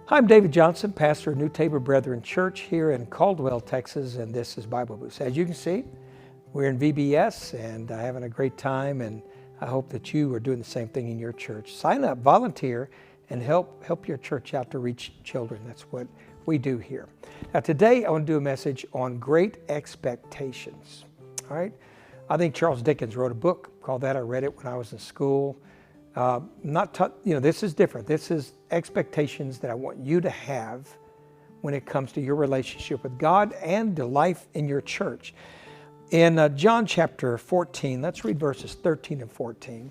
Hi, I'm David Johnson, pastor of New Tabor Brethren Church here in Caldwell, Texas, and this is Bible Boost. As you can see, we're in VBS and having a great time, and I hope that you are doing the same thing in your church. Sign up, volunteer, and help your church out to reach children. That's what we do here. Now today I want to do a message on great expectations. All right, I think Charles Dickens wrote a book called that. I read it when I was in school. This is different. This is expectations that I want you to have when it comes to your relationship with God and the life in your church. In John chapter 14, let's read verses 13 and 14.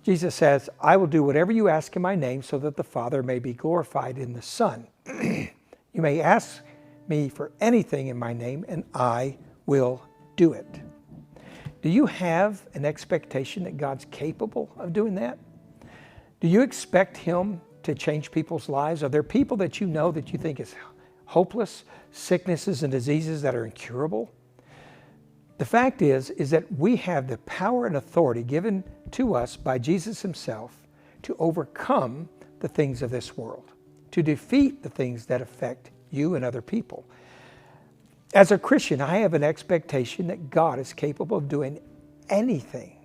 Jesus says, I will do whatever you ask in my name so that the Father may be glorified in the Son. You may ask me for anything in my name and I will do it. Do you have an expectation that God's capable of doing that? Do you expect Him to change people's lives? Are there people that you know that you think is hopeless, sicknesses and diseases that are incurable? The fact is that we have the power and authority given to us by Jesus Himself to overcome the things of this world, to defeat the things that affect you and other people. As a Christian, I have an expectation that God is capable of doing anything.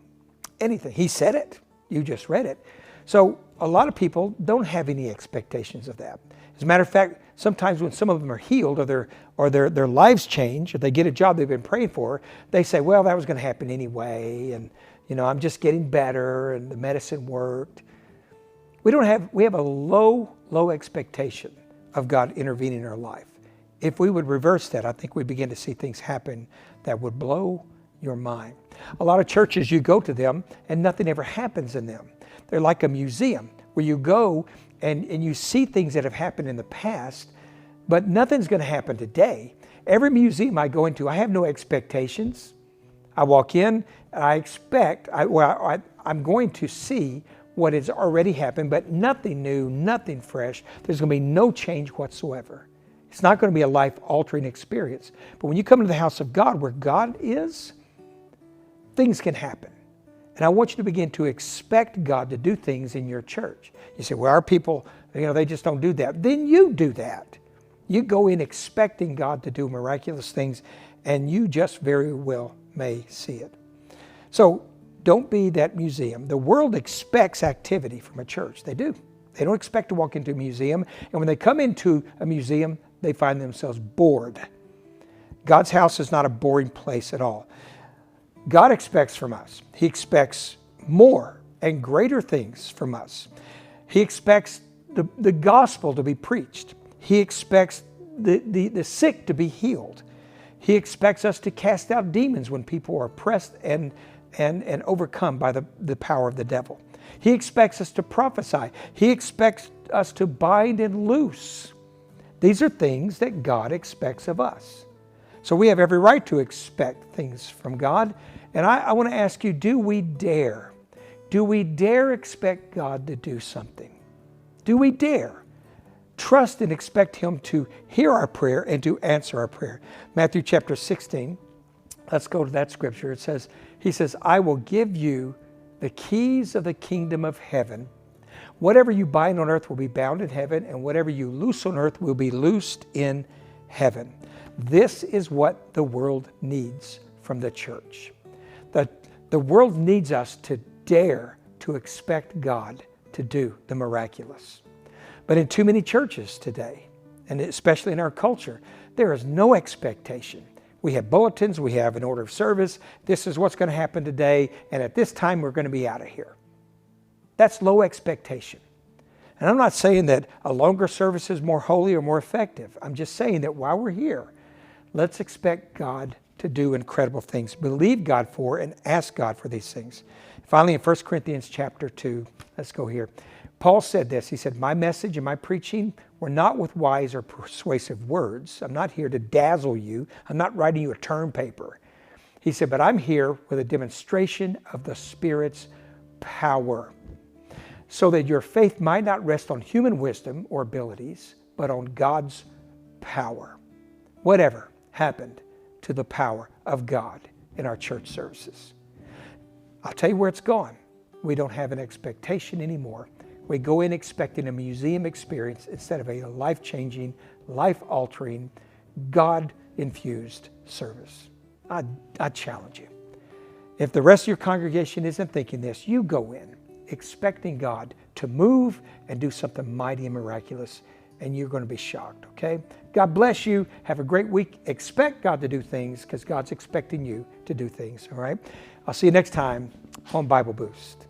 Anything. He said it. You just read it. So a lot of people don't have any expectations of that. As a matter of fact, sometimes when some of them are healed or their lives change, or they get a job they've been praying for, they say, well, that was going to happen anyway, and I'm just getting better, and the medicine worked. We have a low expectation of God intervening in our life. If we would reverse that, I think we begin to see things happen that would blow your mind. A lot of churches, you go to them and nothing ever happens in them. They're like a museum where you go and you see things that have happened in the past, but nothing's going to happen today. Every museum I go into, I have no expectations. I walk in and I'm going to see what has already happened, but nothing new, nothing fresh. There's going to be no change whatsoever. It's not going to be a life-altering experience. But when you come to the house of God, where God is, things can happen. And I want you to begin to expect God to do things in your church. You say, well, our people, they just don't do that. Then you do that. You go in expecting God to do miraculous things, and you just very well may see it. So don't be that museum. The world expects activity from a church. They do. They don't expect to walk into a museum. And when they come into a museum, they find themselves bored. God's house is not a boring place at all. God expects from us. He expects more and greater things from us. He expects the gospel to be preached. He expects the sick to be healed. He expects us to cast out demons when people are oppressed and overcome by the power of the devil. He expects us to prophesy. He expects us to bind and loose. These are things that God expects of us. So we have every right to expect things from God. And I want to ask you, do we dare? Do we dare expect God to do something? Do we dare trust and expect Him to hear our prayer and to answer our prayer? Matthew chapter 16, let's go to that scripture. He says, I will give you the keys of the kingdom of heaven. Whatever you bind on earth will be bound in heaven, and whatever you loose on earth will be loosed in heaven. This is what the world needs from the church. The world needs us to dare to expect God to do the miraculous. But in too many churches today, and especially in our culture, there is no expectation. We have bulletins, we have an order of service. This is what's going to happen today, and at this time we're going to be out of here. That's low expectation. And I'm not saying that a longer service is more holy or more effective. I'm just saying that while we're here, let's expect God to do incredible things. Believe God for and ask God for these things. Finally, in 1 Corinthians chapter 2, let's go here. Paul said this. He said, my message and my preaching were not with wise or persuasive words. I'm not here to dazzle you. I'm not writing you a term paper. He said, but I'm here with a demonstration of the Spirit's power, so that your faith might not rest on human wisdom or abilities, but on God's power. Whatever happened to the power of God in our church services? I'll tell you where it's gone. We don't have an expectation anymore. We go in expecting a museum experience instead of a life-changing, life-altering, God-infused service. I challenge you. If the rest of your congregation isn't thinking this, you go in expecting God to move and do something mighty and miraculous, and you're going to be shocked, okay? God bless you. Have a great week. Expect God to do things because God's expecting you to do things, all right? I'll see you next time on Bible Boost.